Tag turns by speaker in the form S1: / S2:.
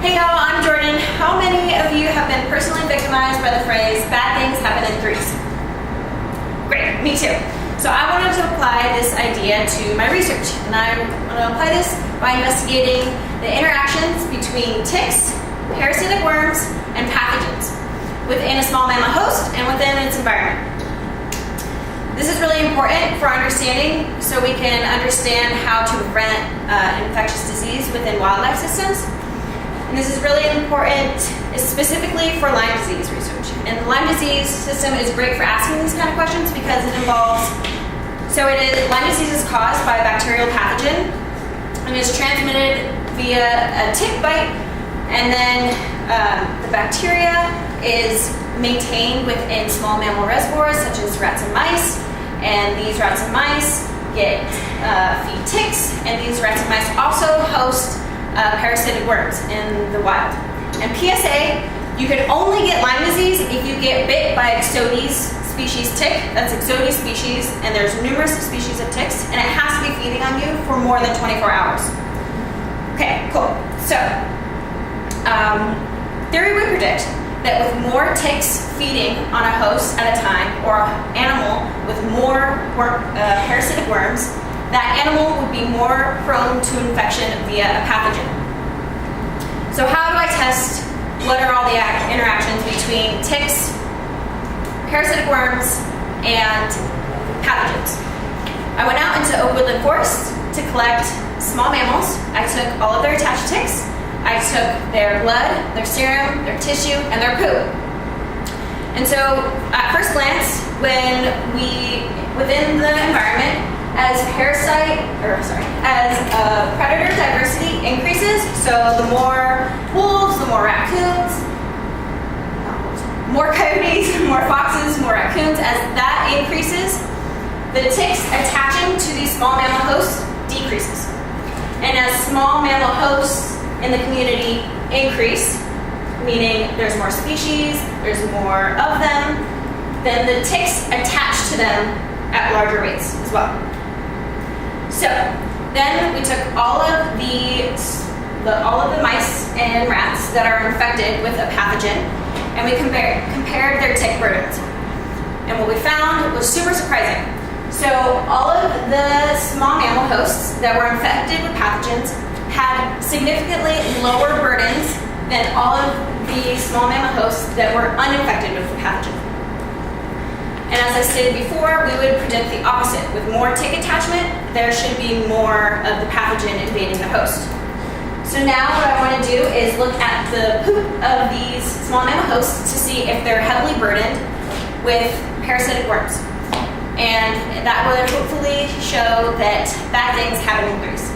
S1: Hey y'all, I'm Jordan. How many of you have been personally victimized by the phrase, bad things happen in threes? Great, me too. So I wanted to apply this idea to my research, and I want to apply this by investigating the interactions between ticks, parasitic worms, and pathogens within a small mammal host and within its environment. This is really important for understanding so we can understand how to prevent infectious disease within wildlife systems. And this is really important specifically for Lyme disease research. And the Lyme disease system is great for asking these kind of questions because it involves, Lyme disease is caused by a bacterial pathogen and is transmitted via a tick bite, and then the bacteria is maintained within small mammal reservoirs such as rats and mice, and these rats and mice feed ticks, and these rats and mice also host parasitic worms in the wild. And PSA, you can only get Lyme disease if you get bit by Ixodes species tick. That's Ixodes species, and there's numerous species of ticks, and it has to be feeding on you for more than 24 hours. Okay, cool. So, theory would predict that with more ticks feeding on a host at a time, or an animal with more parasitic worms, that animal would be more prone to infection via a pathogen. So how do I test what are all the interactions between ticks, parasitic worms, and pathogens? I went out into oak woodland forests to collect small mammals. I took all of their attached ticks. I took their blood, their serum, their tissue, and their poop. And so at first glance, within the environment, as predator diversity increases, so the more wolves, the more raccoons, more coyotes, more foxes, more raccoons, as that increases, the ticks attaching to these small mammal hosts decreases. And as small mammal hosts in the community increase, meaning there's more species, there's more of them, then the ticks attach to them at larger rates as well. So then we took all of the mice and rats that are infected with a pathogen, and we compared their tick burdens. And what we found was super surprising. So all of the small mammal hosts that were infected with pathogens had significantly lower burdens than all of the small mammal hosts that were uninfected with the pathogen. And as I stated before, we would predict the opposite. With more tick attachment, there should be more of the pathogen invading the host. So now what I want to do is look at the poop of these small mammal hosts to see if they're heavily burdened with parasitic worms. And that would hopefully show that bad things happen in threes.